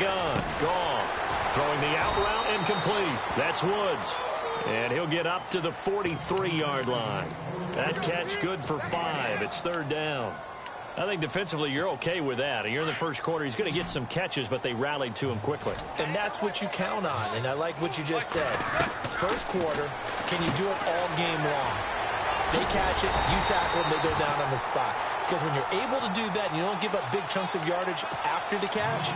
gun. Goff throwing the out route incomplete. That's Woods. And he'll get up to the 43-yard line. That catch good for 5. It's third down. I think defensively you're okay with that. You're in the first quarter. He's going to get some catches, but they rallied to him quickly. And that's what you count on, and I like what you just said. First quarter, can you do it all game long? They catch it, you tackle them, they go down on the spot. Because when you're able to do that and you don't give up big chunks of yardage after the catch,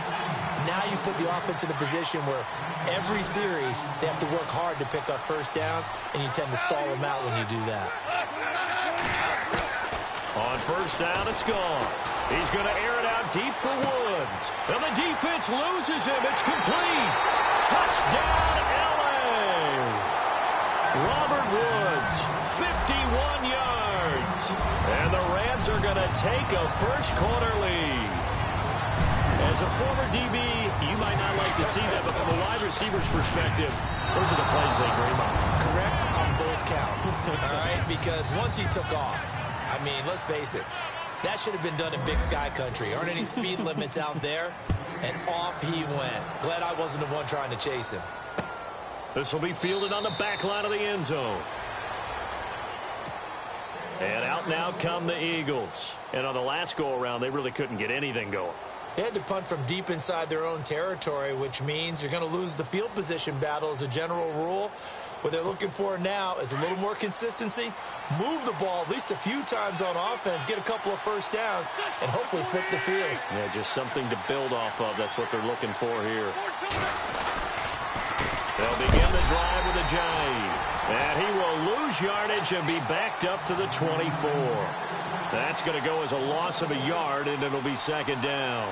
now you put the offense in a position where every series they have to work hard to pick up first downs, and you tend to stall them out when you do that. On first down, it's gone. He's going to air it out deep for Woods. And the defense loses him. It's complete. Touchdown, L.A. Robert Woods, 51 yards. And the Rams are going to take a first-quarter lead. As a former DB, you might not like to see that, but from a wide receiver's perspective, those are the plays they dream of. Correct on both counts, all right? Because once he took off, I mean, let's face it, that should have been done in Big Sky Country. Aren't any speed limits out there? And off he went. Glad I wasn't the one trying to chase him. This will be fielded on the back line of the end zone. And out now come the Eagles. And on the last go-around, they really couldn't get anything going. They had to punt from deep inside their own territory, which means you're going to lose the field position battle as a general rule. What they're looking for now is a little more consistency, move the ball at least a few times on offense, get a couple of first downs, and hopefully flip the field. Yeah, just something to build off of. That's what they're looking for here. They'll begin the drive with a jive. And he will lose yardage and be backed up to the 24. That's going to go as a loss of a yard, and it'll be second down.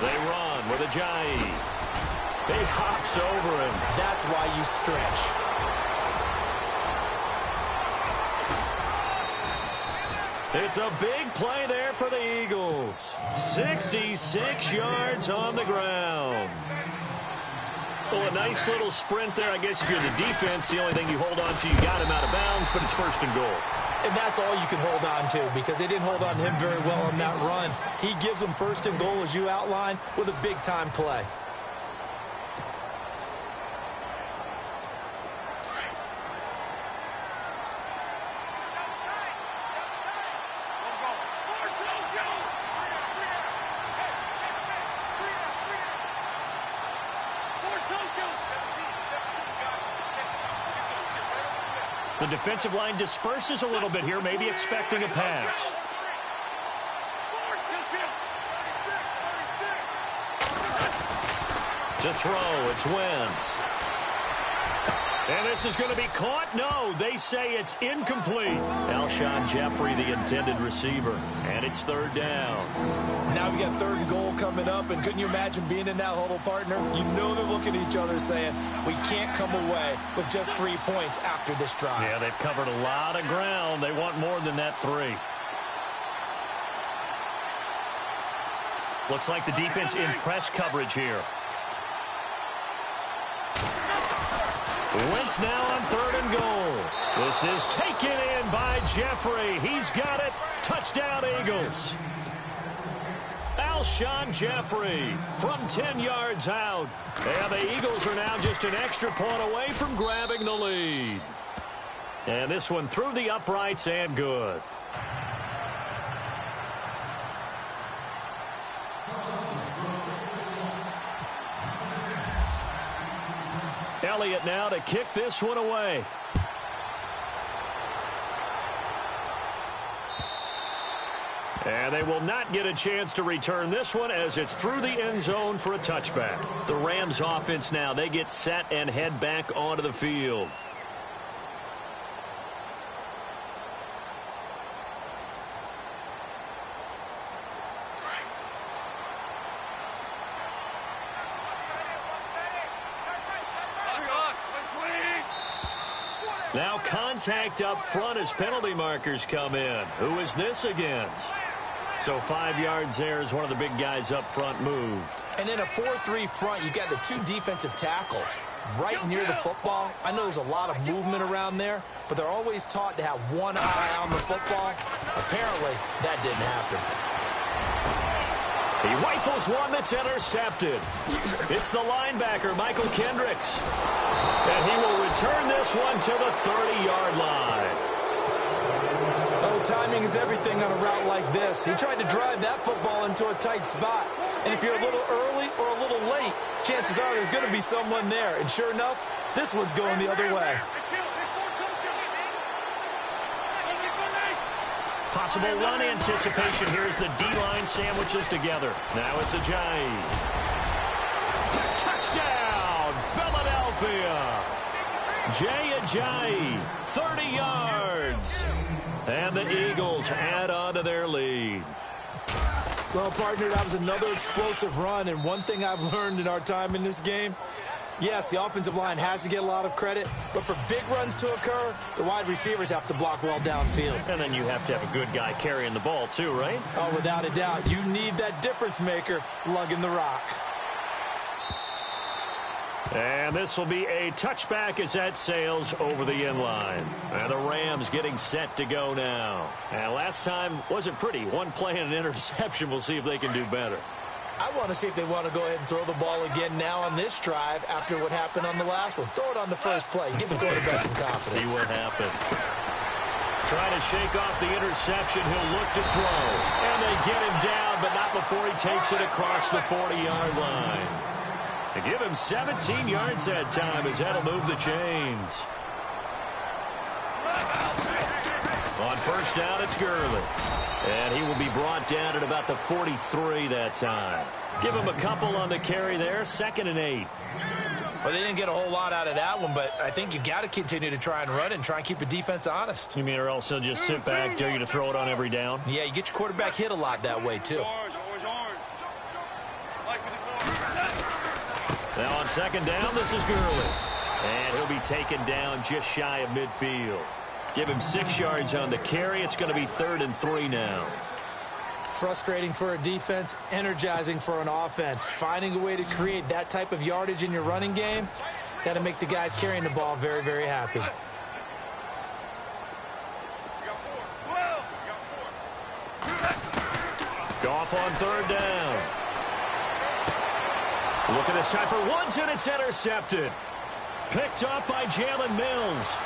They run with a jive. He hops over him. That's why you stretch. It's a big play there for the Eagles. 66 yards on the ground. Well, a nice little sprint there. I guess if you're the defense, the only thing you hold on to, you got him out of bounds, but it's first and goal. And that's all you can hold on to because they didn't hold on to him very well on that run. He gives them first and goal, as you outlined, with a big-time play. The defensive line disperses a little bit here, maybe expecting a pass. To throw, it's Wentz. And this is going to be caught? No, they say it's incomplete. Alshon Jeffrey, the intended receiver. And it's third down. Now we got third and goal coming up, and couldn't you imagine being in that huddle, partner? You know they're looking at each other saying, we can't come away with just 3 points after this drive. Yeah, they've covered a lot of ground. They want more than that 3. Looks like the defense in press coverage here. Wentz now on third and goal. This is taken in by Jeffrey. He's got it. Touchdown, Eagles. Alshon Jeffrey from 10 yards out. And the Eagles are now just an extra point away from grabbing the lead. And this one through the uprights and good. Elliott now to kick this one away. And they will not get a chance to return this one as it's through the end zone for a touchback. The Rams offense now, they get set and head back onto the field. Now contact up front as penalty markers come in. Who is this against? So 5 yards there as one of the big guys up front moved. And in a 4-3 front, you got the 2 defensive tackles right near the football. I know there's a lot of movement around there, but they're always taught to have one eye on the football. Apparently, that didn't happen. He rifles one that's intercepted. It's the linebacker, Michael Kendricks. And he will return this one to the 30-yard line. Oh, timing is everything on a route like this. He tried to drive that football into a tight spot. And if you're a little early or a little late, chances are there's going to be someone there. And sure enough, this one's going the other way. Possible run anticipation here as the D-line sandwiches together. Now it's Ajayi. Touchdown, Philadelphia. Jay Ajayi, 30 yards. And the Eagles add on to their lead. Well, partner, that was another explosive run. And one thing I've learned in our time in this game, yes, the offensive line has to get a lot of credit, but for big runs to occur, the wide receivers have to block well downfield. And then you have to have a good guy carrying the ball too, right? Oh, without a doubt. You need that difference maker lugging the rock. And this will be a touchback as that sails over the end line. And the Rams getting set to go now. And last time wasn't pretty. One play and an interception. We'll see if they can do better. I want to see if they want to go ahead and throw the ball again now on this drive after what happened on the last one. Throw it on the first play. Give the quarterback some confidence. See what happens. Trying to shake off the interception. He'll look to throw. And they get him down, but not before he takes it across the 40-yard line. They give him 17 yards that time as that'll move the chains. On first down, it's Gurley. And he will be brought down at about the 43 that time. Give him a couple on the carry there. 2nd and 8. Well, they didn't get a whole lot out of that one, but I think you've got to continue to try and run and try and keep the defense honest. You mean or else they'll just sit back, dare you to throw it on every down? Yeah, you get your quarterback hit a lot that way, too. Now on 2nd down, this is Gurley. And he'll be taken down just shy of midfield. Give him 6 yards on the carry. It's going to be 3rd and 3 now. Frustrating for a defense, energizing for an offense. Finding a way to create that type of yardage in your running game, got to make the guys carrying the ball very, very happy. Goff on 3rd down. Look at this time for Woods, and it's intercepted. Picked up by Jalen Mills.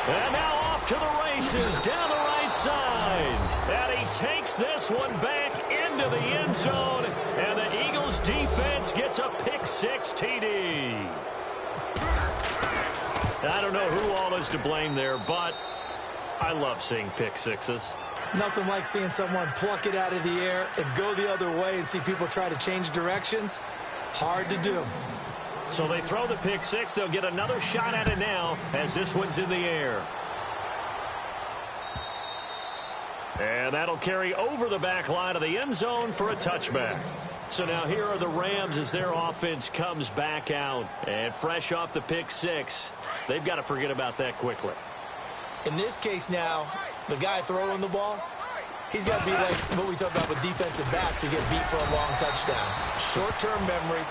And now off to the races down the right side. And he takes this one back into the end zone. And the Eagles defense gets a pick-6 TD. I don't know who all is to blame there, but I love seeing pick-6s. Nothing like seeing someone pluck it out of the air and go the other way and see people try to change directions. Hard to do. So they throw the pick-6. They'll get another shot at it now as this one's in the air. And that'll carry over the back line of the end zone for a touchback. So now here are the Rams as their offense comes back out. And fresh off the pick-6, they've got to forget about that quickly. In this case now, the guy throwing the ball, he's got to be like what we talk about with defensive backs who get beat for a long touchdown. Short-term memory.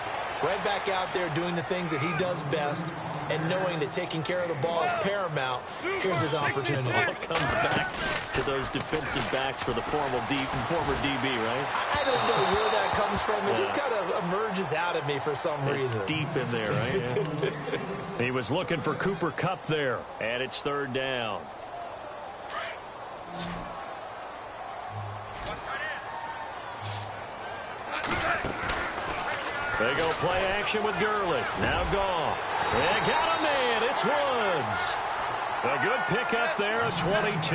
Right back out there doing the things that he does best and knowing that taking care of the ball is paramount. Here's his opportunity. It comes back to those defensive backs for the former DB, right? I don't know where that comes from. It just kind of emerges out of me for some reason. It's deep in there, right? Yeah. He was looking for Cooper Kupp there, and it's 3rd down. They go play action with Gurley. Now Goff. They got a man. It's Woods. A good pickup there at 22.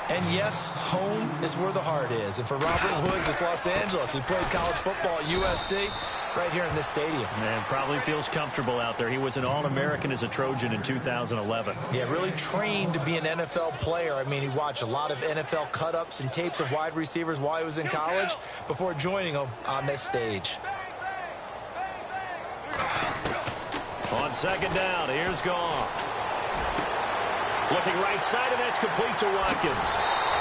And yes, home is where the heart is. And for Robert Woods, it's Los Angeles. He played college football at USC right here in this stadium. Man, probably feels comfortable out there. He was an All-American as a Trojan in 2011. Yeah, really trained to be an NFL player. I mean, he watched a lot of NFL cut-ups and tapes of wide receivers while he was in college before joining them on this stage. On 2nd down, here's Goff. Looking right side, and that's complete to Watkins.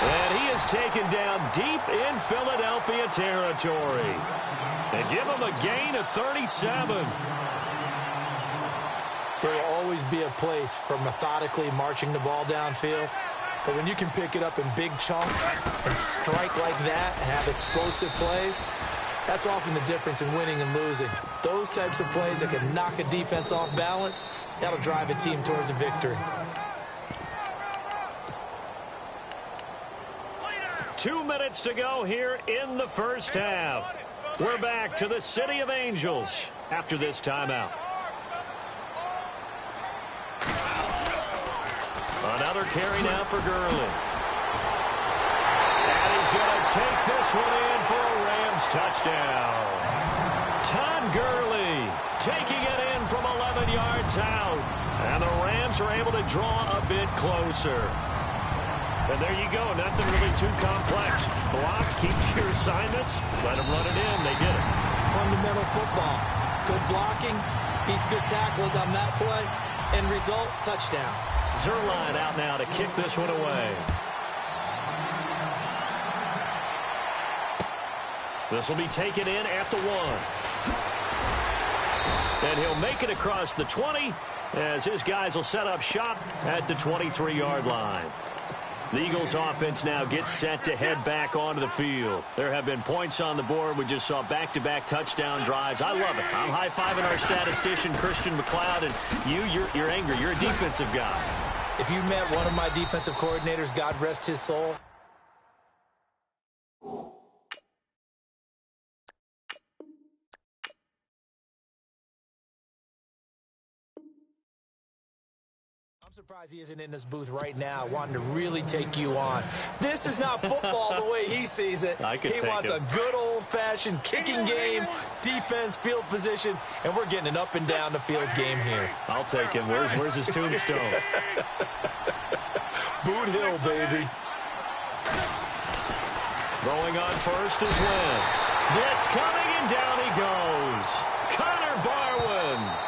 And he is taken down deep in Philadelphia territory. They give him a gain of 37. There will always be a place for methodically marching the ball downfield. But when you can pick it up in big chunks and strike like that, have explosive plays, that's often the difference in winning and losing. Those types of plays that can knock a defense off balance, that'll drive a team towards a victory. 2 minutes to go here in the first half. We're back to the City of Angels after this timeout. Another carry now for Gurley. And he's going to take this one in for a Rams touchdown. Todd Gurley taking it in from 11 yards out. And the Rams are able to draw a bit closer. And there you go. Nothing really too complex. Block, keep your assignments, let them run it in. They did it. Fundamental football. Good blocking beats good tackling on that play. End result, touchdown. Zerline out now to kick this one away. This will be taken in at the 1. And he'll make it across the 20 as his guys will set up shop at the 23-yard line. The Eagles offense now gets set to head back onto the field. There have been points on the board. We just saw back-to-back touchdown drives. I love it. I'm high-fiving our statistician, Christian McLeod, and you're angry. You're a defensive guy. If you met one of my defensive coordinators, God rest his soul, I'm surprised he isn't in this booth right now wanting to really take you on. This is not football the way he sees it. He wants a good old-fashioned kicking game, defense, field position, and we're getting an up-and-down-the-field game here. I'll take him. Where's his tombstone? Boot Hill, baby. Throwing on first is Wentz. Blitz coming, and down he goes. Connor Barwin.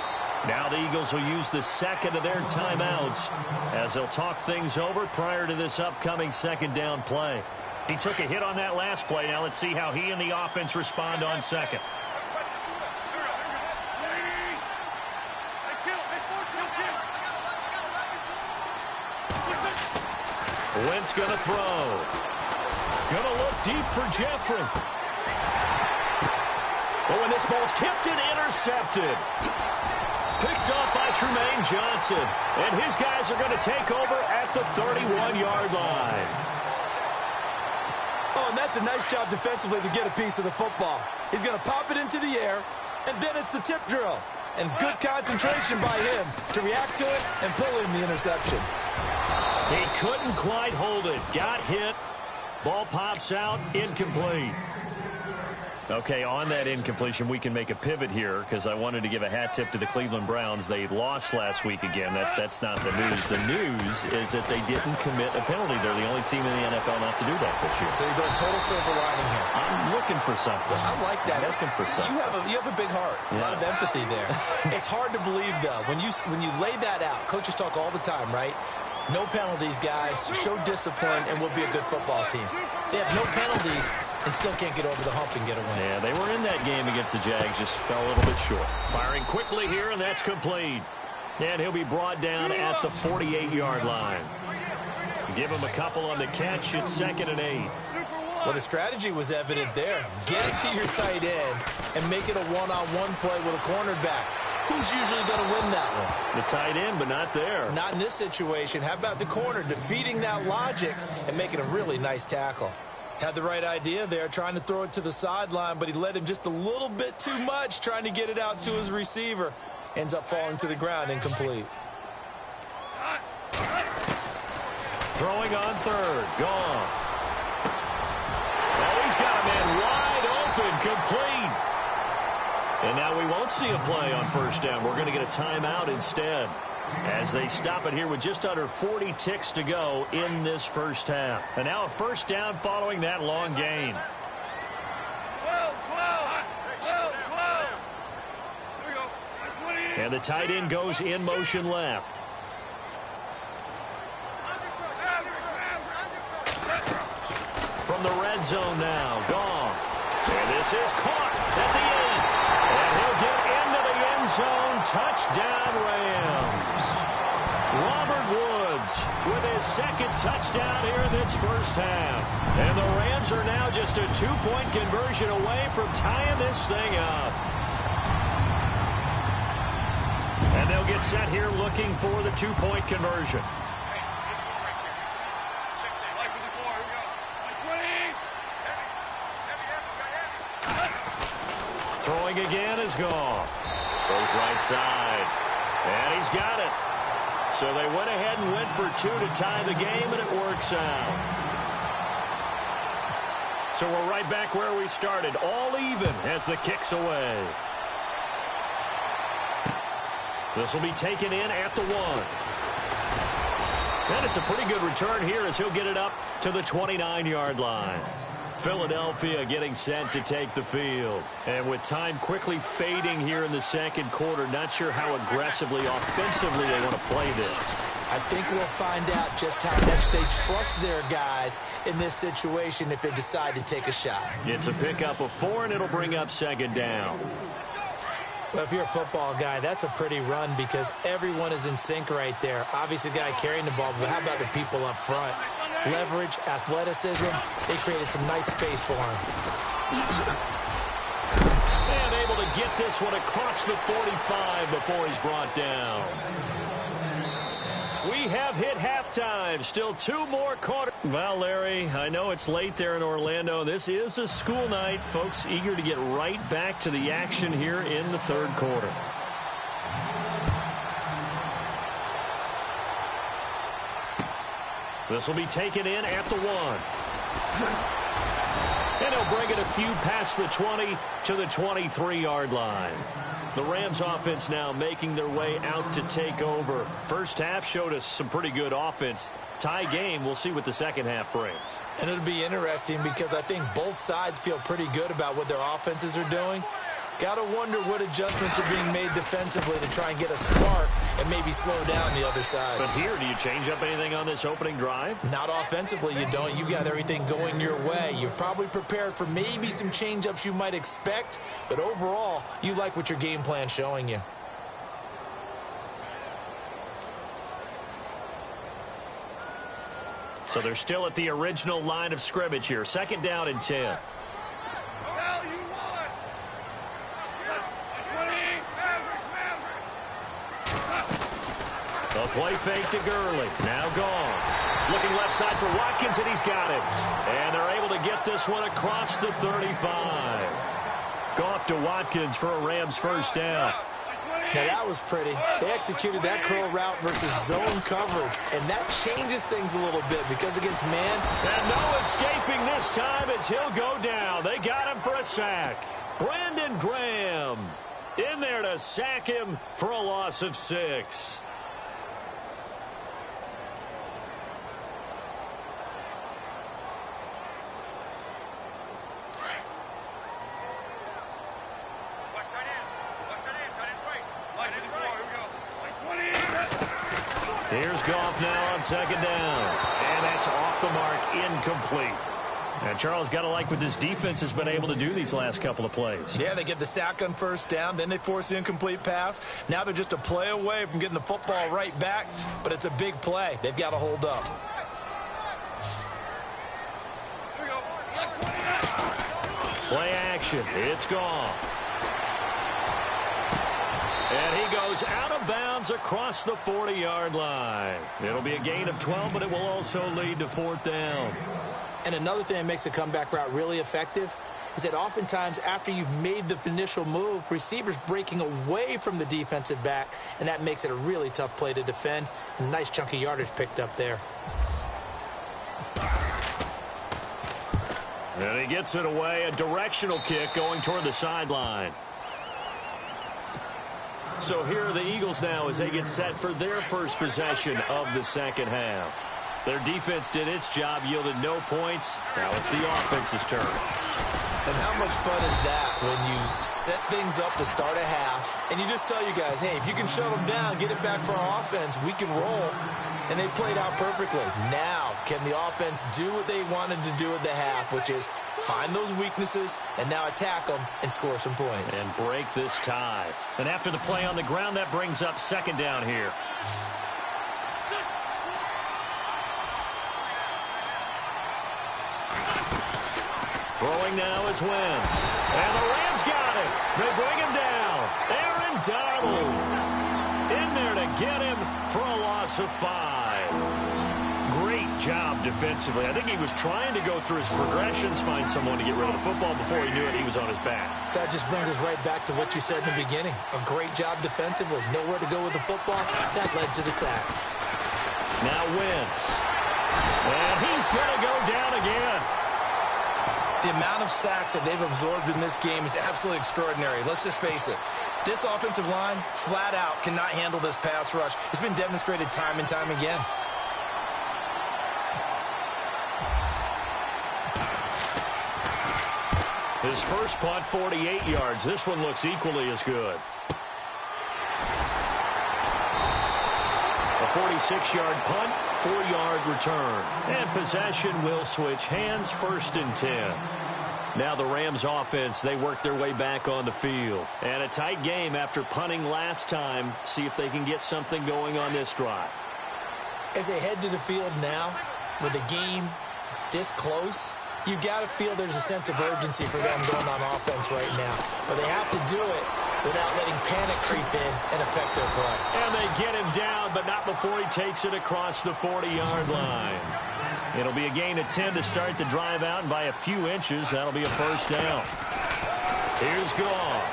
Now the Eagles will use the second of their timeouts as they'll talk things over prior to this upcoming second down play. He took a hit on that last play. Now let's see how he and the offense respond on second. Wentz going to throw. Going to look deep for Jeffrey. Oh, and this ball's tipped and intercepted. Picked off by Trumaine Johnson. And his guys are going to take over at the 31-yard line. Oh, and that's a nice job defensively to get a piece of the football. He's going to pop it into the air, and then it's the tip drill. And good concentration by him to react to it and pull in the interception. He couldn't quite hold it. Got hit. Ball pops out. Incomplete. Okay, on that incompletion, we can make a pivot here because I wanted to give a hat tip to the Cleveland Browns. They lost last week again. That's not the news. The news is that they didn't commit a penalty. They're the only team in the NFL not to do that this year. So you're going total silver lining here. I'm looking for something. I like that. Looking for something. You have a big heart. A lot of empathy there. It's hard to believe, though. When you lay that out, coaches talk all the time, right? No penalties, guys. Show discipline, and we'll be a good football team. They have no penalties and still can't get over the hump and get a win. Yeah, they were in that game against the Jags, just fell a little bit short. Firing quickly here, and that's complete. And he'll be brought down at the 48-yard line. Give him a couple on the catch. It's 2nd and 8. Well, the strategy was evident there. Get it to your tight end and make it a one-on-one play with a cornerback. Who's usually going to win that one? The tight end, but not there. Not in this situation. How about the corner defeating that logic and making a really nice tackle? Had the right idea there, trying to throw it to the sideline, but he led him just a little bit too much, trying to get it out to his receiver. Ends up falling to the ground, incomplete. Throwing on third, Goff. Oh, he's got a man wide open, complete. And now we won't see a play on first down. We're going to get a timeout instead as they stop it here with just under 40 ticks to go in this first half. And now a first down following that long gain. 12. And the tight end goes in motion left. the red zone now. Goff. And this is caught at the 8. And he'll get into the end zone. Touchdown, Rams. Robert Woods with his second touchdown here in this first half. And the Rams are now just a 2-point conversion away from tying this thing up. And they'll get set here looking for the 2-point conversion. Throwing again is Goff. Goes right side. And he's got it. So they went ahead and went for 2 to tie the game, and it works out. So we're right back where we started. All even as the kick's away. This will be taken in at the 1. And it's a pretty good return here as he'll get it up to the 29-yard line. Philadelphia getting set to take the field. And with time quickly fading here in the second quarter, not sure how aggressively, offensively they want to play this. I think we'll find out just how much they trust their guys in this situation if they decide to take a shot. It's a pickup of 4, and it'll bring up second down. Well, if you're a football guy, that's a pretty run because everyone is in sync right there. Obviously, the guy carrying the ball, but how about the people up front? Leverage, athleticism, they created some nice space for him. And able to get this one across the 45 before he's brought down. We have hit halftime. Still 2 more quarters. Well, Larry, I know it's late there in Orlando. This is a school night. Folks eager to get right back to the action here in the third quarter. This will be taken in at the 1. And he'll bring it a few past the 20 to the 23-yard line. The Rams offense now making their way out to take over. First half showed us some pretty good offense. Tie game, we'll see what the second half brings. And it'll be interesting because I think both sides feel pretty good about what their offenses are doing. Got to wonder what adjustments are being made defensively to try and get a spark and maybe slow down the other side. But here, do you change up anything on this opening drive? Not offensively, you don't. You got everything going your way. You've probably prepared for maybe some change-ups you might expect, but overall, you like what your game plan's showing you. So they're still at the original line of scrimmage here. Second down and 10. The play fake to Gurley. Now gone. Looking left side for Watkins, and he's got it. And they're able to get this one across the 35. Goff to Watkins for a Rams first down. Now, that was pretty. They executed that curl route versus zone coverage, and that changes things a little bit because against man. And no escaping this time as he'll go down. They got him for a sack. Brandon Graham in there to sack him for a loss of 6. Here's Goff now on second down. And that's off the mark, incomplete. And Charles, got to like what this defense has been able to do these last couple of plays. Yeah, they get the sack on first down, then they force the incomplete pass. Now they're just a play away from getting the football right back, but it's a big play. They've got to hold up. Play action. It's Goff. And he goes out of bounds across the 40-yard line. It'll be a gain of 12, but it will also lead to fourth down. And another thing that makes the comeback route really effective is that oftentimes after you've made the initial move, receivers breaking away from the defensive back, and that makes it a really tough play to defend. A nice chunk of yardage picked up there. And he gets it away, a directional kick going toward the sideline. So here are the Eagles now as they get set for their first possession of the second half. Their defense did its job, yielded no points. Now it's the offense's turn. And how much fun is that when you set things up to start a half, and you just tell you guys, hey, if you can shut them down, get it back for our offense, we can roll. And they played out perfectly. Now Can the offense do what they wanted to do at the half, which is find those weaknesses and now attack them and score some points. And break this tie. And after the play on the ground, that brings up second down here. Throwing now is Wentz. And the Rams got it. They bring him down. Aaron Donald in there to get him for a loss of 5. Great job defensively. I think he was trying to go through his progressions, find someone to get rid of the football. Before he knew it, he was on his back. So that just brings us right back to what you said in the beginning. A great job defensively. Nowhere to go with the football. That led to the sack. Now Wentz. And he's going to go down again. The amount of sacks that they've absorbed in this game is absolutely extraordinary. Let's just face it. This offensive line, flat out, cannot handle this pass rush. It's been demonstrated time and time again. His first punt, 48 yards. This one looks equally as good. A 46-yard punt, 4-yard return. And possession will switch hands, 1st and 10. Now the Rams offense, they work their way back on the field. And a tight game after punting last time. See if they can get something going on this drive. As they head to the field now, with the game this close, you've got to feel there's a sense of urgency for them going on offense right now. But they have to do it without letting panic creep in and affect their play. And they get him down, but not before he takes it across the 40-yard line. It'll be a gain of 10 to start the drive out, and by a few inches, that'll be a first down. Here's Goff.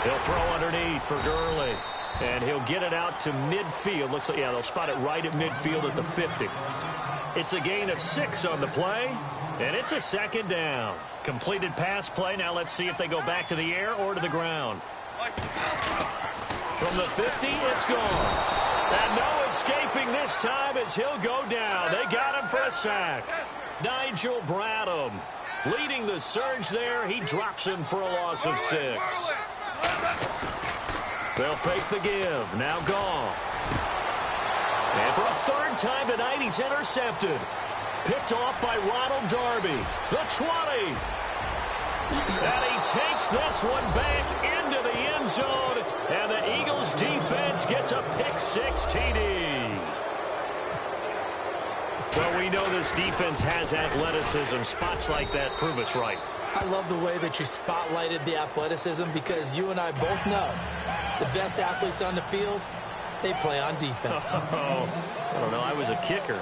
He'll throw underneath for Gurley. And he'll get it out to midfield. Looks like, yeah, they'll spot it right at midfield at the 50. It's a gain of 6 on the play, and it's a second down. Completed pass play. Now let's see if they go back to the air or to the ground. From the 50, it's gone. And no escaping this time as he'll go down. They got him for a sack. Nigel Bradham leading the surge there. He drops him for a loss of 6. They'll fake the give. Now Goff. And for a third time tonight, he's intercepted. Picked off by Ronald Darby. The 20. And he takes this one back into the end zone. And the Eagles defense gets a pick-6 TD. Well, we know this defense has athleticism. Spots like that prove us right. I love the way that you spotlighted the athleticism because you and I both know the best athletes on the field, they play on defense. Oh, I don't know. I was a kicker.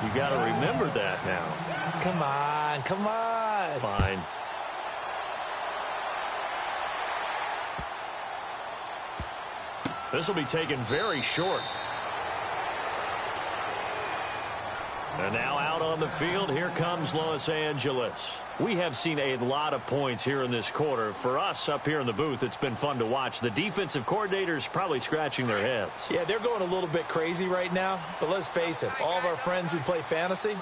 You got to remember that now. Come on, come on. Fine. This will be taken very short. And now out on the field, here comes Los Angeles. We have seen a lot of points here in this quarter. For us up here in the booth, it's been fun to watch. The defensive coordinators probably scratching their heads. Yeah, they're going a little bit crazy right now. But let's face it, all of our friends who play fantasy,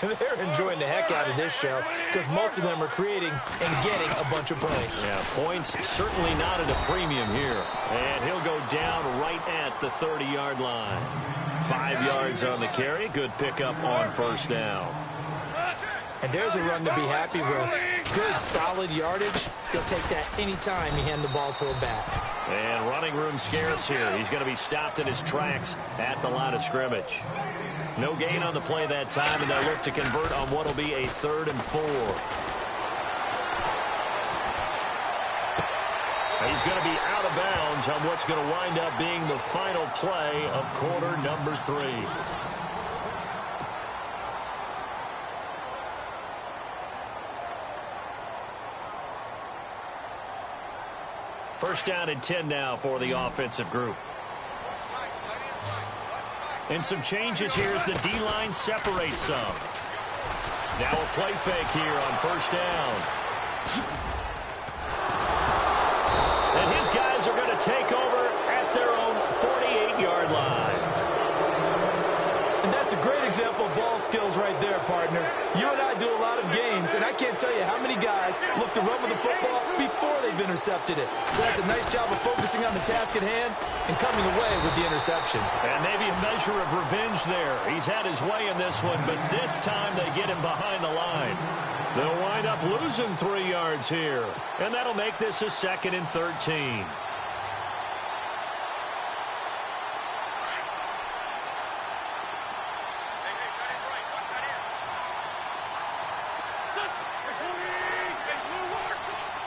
they're enjoying the heck out of this show because most of them are creating and getting a bunch of points. Yeah, points certainly not at a premium here. And he'll go down right at the 30-yard line. 5 yards on the carry. Good pickup on first down. And there's a run to be happy with. Good, solid yardage. They'll take that anytime you hand the ball to a back. And running room scarce here. He's going to be stopped in his tracks at the line of scrimmage. No gain on the play that time, and they'll look to convert on what will be a 3rd and 4. He's going to be out of bounds on what's going to wind up being the final play of quarter number 3. First down and 10 now for the offensive group. And some changes here as the D-line separates some. Now a play fake here on first down. And his guys are going to take over at their own 48-yard line. And that's It's a great example of ball skills right there, partner. You and I do a lot of games, and I can't tell you how many guys look to run with the football before they've intercepted it. So that's a nice job of focusing on the task at hand and coming away with the interception. And maybe a measure of revenge there. He's had his way in this one, but this time they get him behind the line. They'll wind up losing 3 yards here, and that'll make this a 2nd and 13.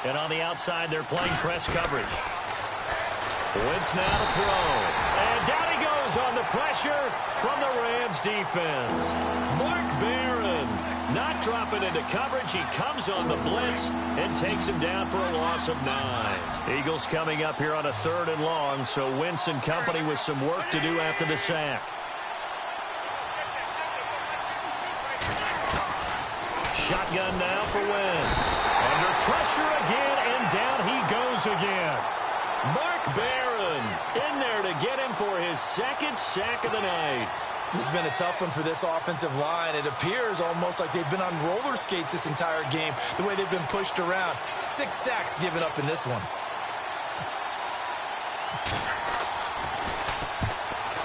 And on the outside, they're playing press coverage. Wentz now to throw. And down he goes on the pressure from the Rams defense. Mark Barron not dropping into coverage. He comes on the blitz and takes him down for a loss of 9. Eagles coming up here on a 3rd and long, so Wentz and company with some work to do after the sack. Shotgun now for Wentz. Under pressure again, and down he goes again. Mark Barron in there to get him for his 2nd sack of the night. This has been a tough one for this offensive line. It appears almost like they've been on roller skates this entire game, the way they've been pushed around. 6 sacks given up in this one.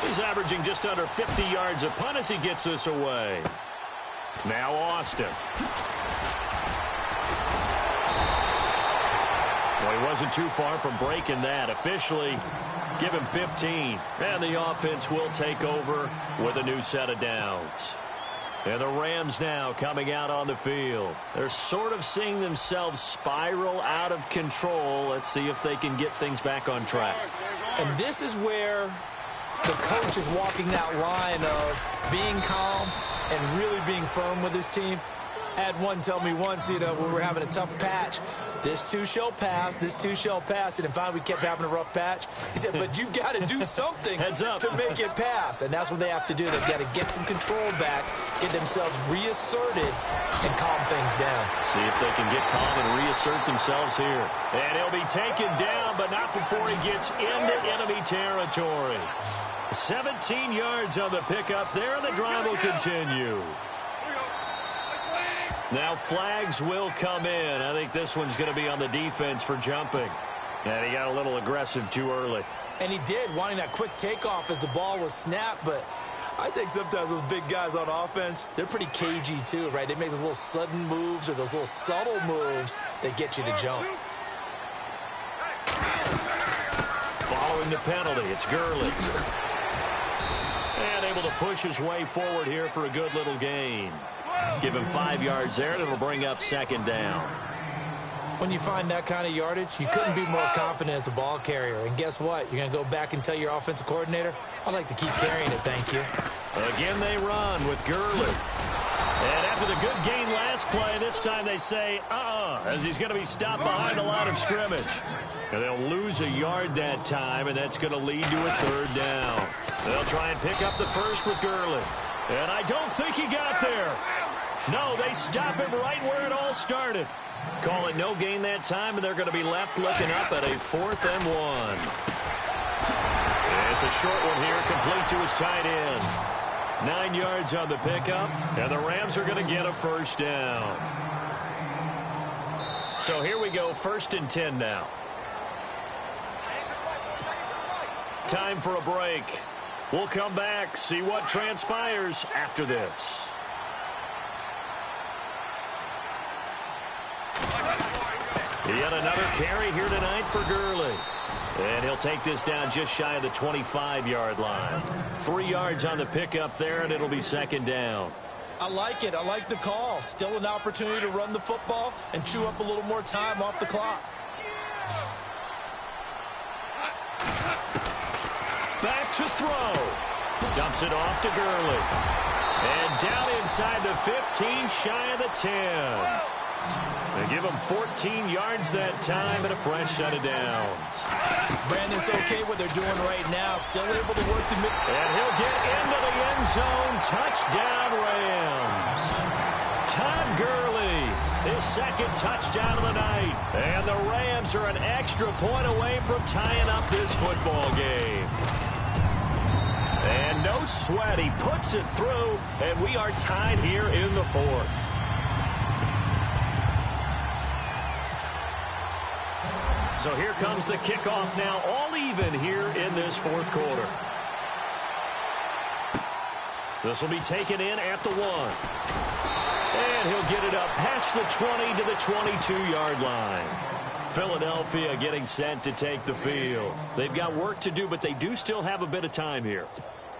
He's averaging just under 50 yards a punt as he gets this away. Now Austin. Well, he wasn't too far from breaking that. Officially, give him 15. And the offense will take over with a new set of downs. And the Rams now coming out on the field. They're sort of seeing themselves spiral out of control. Let's see if they can get things back on track. And this is where the coach is walking that line of being calm and really being firm with his team. I had one tell me once, when we were having a tough patch, this too shall pass, this too shall pass. And then finally we kept having a rough patch. He said, but you've got to do something to make it pass. And that's what they have to do. They've got to get some control back, get themselves reasserted, and calm things down. See if they can get calm and reassert themselves here. And he'll be taken down, but not before he gets into enemy territory. 17 yards on the pickup there, and the drive will continue. Now flags will come in. I think this one's going to be on the defense for jumping. And he got a little aggressive too early. And he did, wanting that quick takeoff as the ball was snapped. But I think sometimes those big guys on offense, they're pretty cagey too, right? They make those little sudden moves or those little subtle moves that get you to jump. Following the penalty, it's Gurley. And able to push his way forward here for a good little gain. Give him 5 yards there, and it'll bring up 2nd down. When you find that kind of yardage, you couldn't be more confident as a ball carrier. And guess what? You're going to go back and tell your offensive coordinator, I'd like to keep carrying it, thank you. Again, they run with Gurley. And after the good gain last play, this time they say, as he's going to be stopped behind the line of scrimmage. And they'll lose a yard that time, and that's going to lead to a 3rd down. They'll try and pick up the first with Gurley. And I don't think he got there. No, they stop him right where it all started. Call it no gain that time, and they're going to be left looking up at a 4th and 1. It's a short one here, complete to his tight end. 9 yards on the pickup, and the Rams are going to get a 1st down. So here we go, 1st and 10 now. Time for a break. We'll come back, see what transpires after this. Yet another carry here tonight for Gurley. And he'll take this down just shy of the 25-yard line. 3 yards on the pickup there, and it'll be 2nd down. I like it. I like the call. Still an opportunity to run the football and chew up a little more time off the clock. Back to throw. Dumps it off to Gurley. And down inside the 15, shy of the 10. They give him 14 yards that time and a fresh set of downs. Brandon's okay what they're doing right now. Still able to work the mid. And he'll get into the end zone. Touchdown, Rams. Todd Gurley, his 2nd touchdown of the night. And the Rams are an extra point away from tying up this football game. And no no sweat. He puts it through, and we are tied here in the fourth. So here comes the kickoff now, all even here in this fourth quarter. This will be taken in at the 1. And he'll get it up past the 20 to the 22-yard line. Philadelphia getting set to take the field. They've got work to do, but they do still have a bit of time here.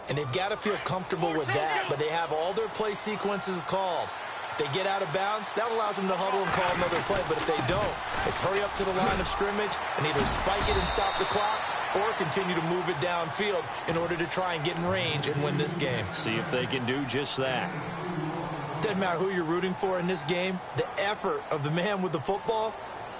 And they've got to feel comfortable with that, but they have all their play sequences called. If they get out of bounds, that allows them to huddle and call another play, but if they don't, it's hurry up to the line of scrimmage and either spike it and stop the clock or continue to move it downfield in order to try and get in range and win this game. See if they can do just that. Doesn't matter who you're rooting for in this game, the effort of the man with the football,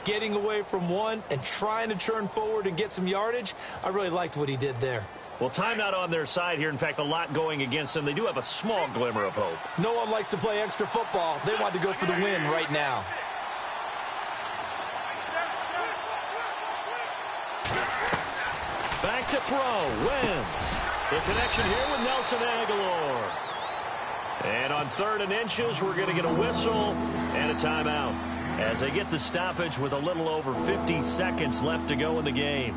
getting away from one and trying to turn forward and get some yardage, I really liked what he did there. Well, timeout on their side here. In fact, a lot going against them. They do have a small glimmer of hope. No one likes to play extra football. They want to go for the win right now. Back to throw. Wentz. The connection here with Nelson Aguilar. And on 3rd and inches, we're going to get a whistle and a timeout as they get the stoppage with a little over 50 seconds left to go in the game.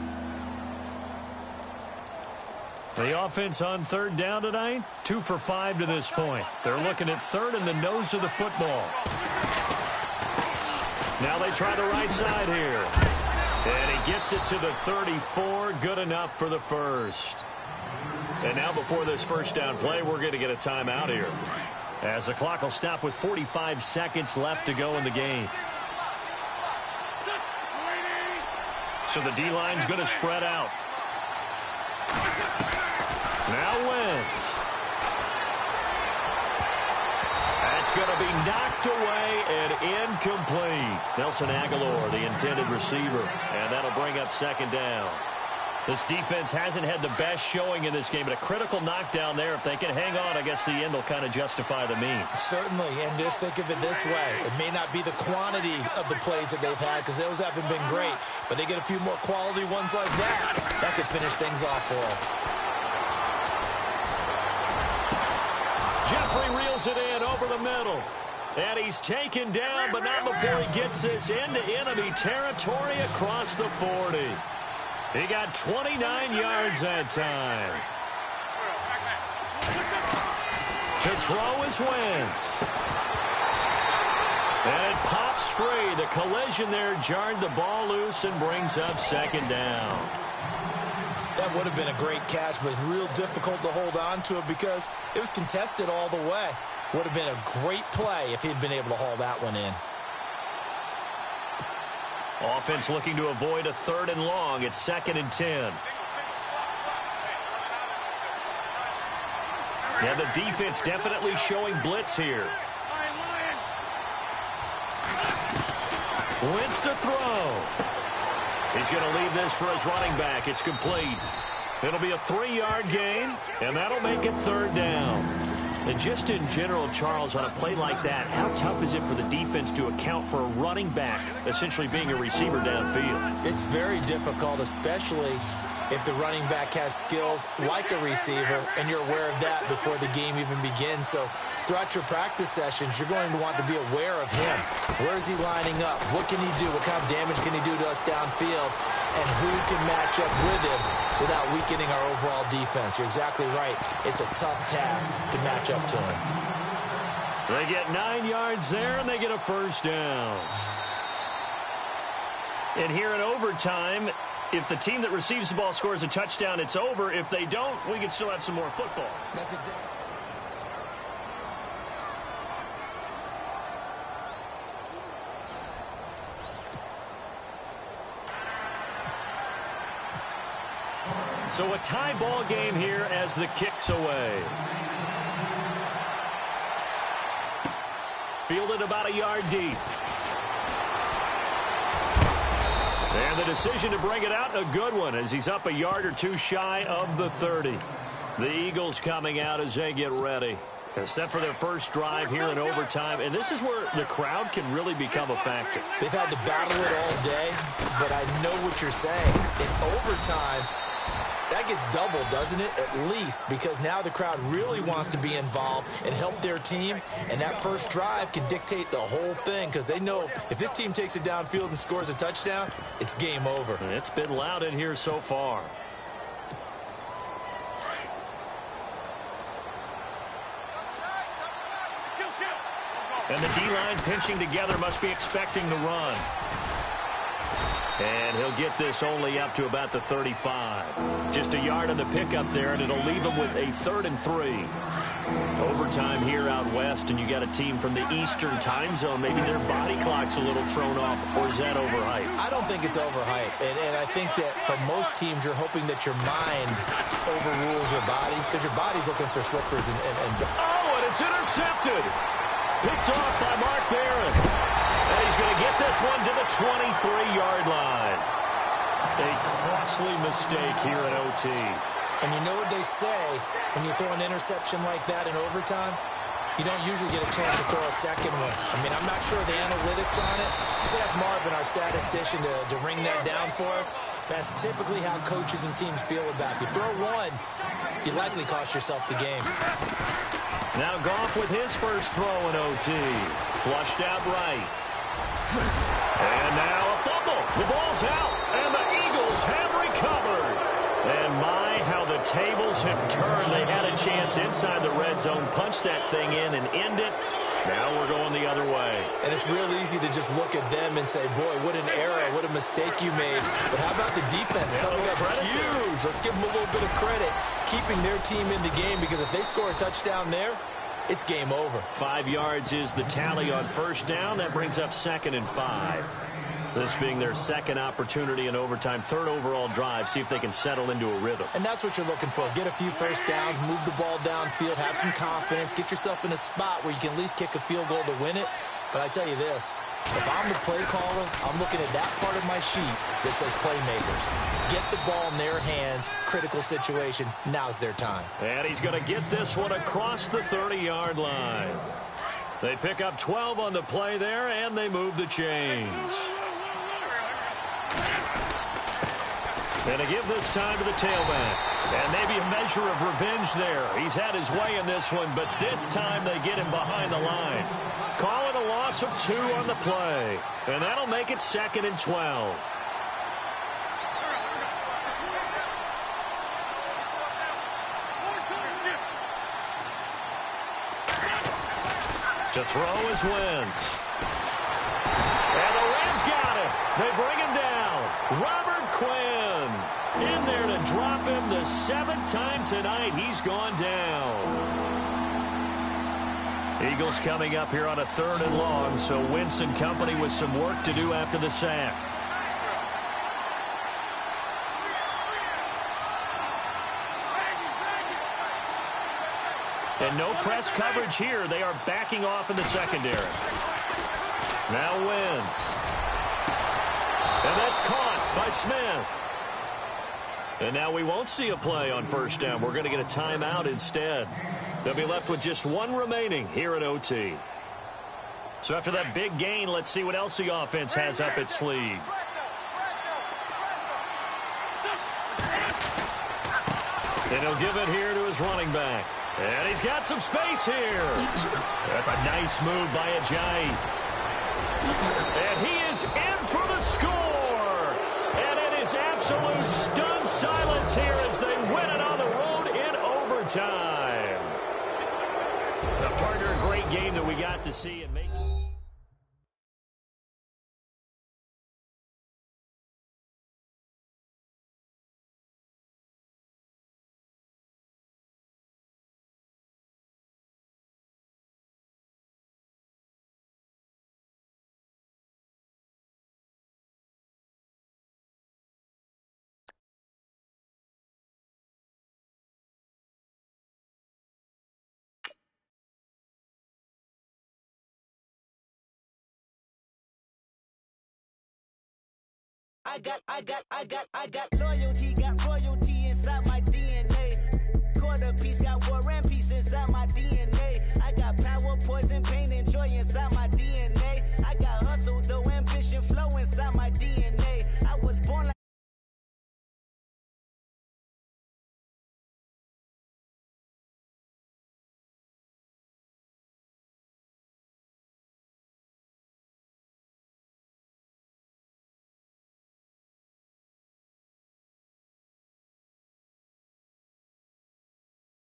The offense on 3rd down tonight, 2 for 5 to this point. They're looking at 3rd and the nose of the football. Now they try the right side here. And he gets it to the 34, good enough for the first. And now before this first down play, we're going to get a timeout here, as the clock will stop with 45 seconds left to go in the game. So the D-line's going to spread out. Now Wentz. That's going to be knocked away and incomplete. Nelson Aguilar, the intended receiver, and that'll bring up 2nd down. This defense hasn't had the best showing in this game, but a critical knockdown there. If they can hang on, I guess the end will kind of justify the means. Certainly, and just think of it this way. It may not be the quantity of the plays that they've had, because those haven't been great, but they get a few more quality ones like that. That could finish things off for them. Jeffrey reels it in over the middle. And he's taken down, but not before he gets this into enemy territory across the 40. He got 29 yards that time. To throw is Wentz. And it pops free. The collision there jarred the ball loose and brings up 2nd down. That would have been a great catch, but it's real difficult to hold on to it because it was contested all the way. Would have been a great play if he'd been able to haul that one in. Offense looking to avoid a 3rd and long. It's 2nd and 10. Yeah, the defense definitely showing blitz here. Wentz to throw. He's going to leave this for his running back. It's complete. It'll be a 3-yard gain, and that'll make it 3rd down. And just in general, Charles, on a play like that, how tough is it for the defense to account for a running back essentially being a receiver downfield? It's very difficult, especially if the running back has skills like a receiver, and you're aware of that before the game even begins. So throughout your practice sessions, you're going to want to be aware of him. Where is he lining up? What can he do? What kind of damage can he do to us downfield? And who can match up with him without weakening our overall defense? You're exactly right. It's a tough task to match up to him. They get 9 yards there, and they get a first down. And here in overtime, if the team that receives the ball scores a touchdown, it's over. If they don't, we can still have some more football. That's exactly. So a tie ball game here as the kick's away. Fielded about a yard deep. And the decision to bring it out, a good one, as he's up a yard or two shy of the 30. The Eagles coming out as they get ready. Set for their first drive here in overtime, and this is where the crowd can really become a factor. They've had to battle it all day, but I know what you're saying. In overtime, that it's double, doesn't it? At least, because now the crowd really wants to be involved and help their team, and that first drive can dictate the whole thing because they know if this team takes it downfield and scores a touchdown, it's game over. It's been loud in here so far. And the D-line pinching together must be expecting the run. And he'll get this only up to about the 35. Just a yard on the pickup there, and it'll leave him with a 3rd and 3. Overtime here out west, and you got a team from the Eastern time zone. Maybe their body clock's a little thrown off, or is that overhyped? I don't think it's overhyped, and I think that for most teams, you're hoping that your mind overrules your body because your body's looking for slippers and Oh, and it's intercepted. Picked off by Mark Barron. And he's going to get this one to the 23-yard line. A costly mistake here at OT. And you know what they say, when you throw an interception like that in overtime, you don't usually get a chance to throw a second one. I mean, I'm not sure the analytics on it. So that's Marvin, our statistician, to ring that down for us. That's typically how coaches and teams feel about it. If you throw one, you likely cost yourself the game. Now Goff with his first throw in OT. Flushed out right. And now a fumble. The ball's out, and the Eagles have recovered. And my, how the tables have turned. They had a chance inside the red zone, punch that thing in and end it. Now we're going the other way. And it's real easy to just look at them and say, boy, what an error, what a mistake you made. But how about the defense coming up huge? Let's give them a little bit of credit, keeping their team in the game, because if they score a touchdown there, it's game over. 5 yards is the tally on first down. That brings up 2nd and 5. This being their second opportunity in overtime, 3rd overall drive. See if they can settle into a rhythm. And that's what you're looking for. Get a few first downs, move the ball downfield, have some confidence, get yourself in a spot where you can at least kick a field goal to win it. But I tell you this, if I'm the play caller, I'm looking at that part of my sheet that says playmakers. Get the ball in their hands, critical situation, now's their time. And he's going to get this one across the 30-yard line. They pick up 12 on the play there, and they move the chains. And to give this time to the tailback. And maybe a measure of revenge there. He's had his way in this one, but this time they get him behind the line. Call it a loss of 2 on the play. And that'll make it 2nd and 12. To throw is Wentz. And the Rams got him. They bring him down. Robert Quinn in there to drop him the 7th time tonight. He's gone down. Eagles coming up here on a 3rd and long, so Wentz and company with some work to do after the sack. And no press coverage here. They are backing off in the secondary. Now Wentz. And that's caught by Smith. And now we won't see a play on first down. We're going to get a timeout instead. They'll be left with just 1 remaining here at OT. So after that big gain, let's see what else the offense has up its sleeve. And he'll give it here to his running back. And he's got some space here. That's a nice move by Ajayi. And he is in for the score. And it is absolute stunned silence here as they win it on the road in overtime. A partner, a great game that we got to see and make. I got loyalty, got royalty inside my DNA. Quarter piece, got war and peace inside my DNA. I got power, poison, pain, and joy inside my DNA.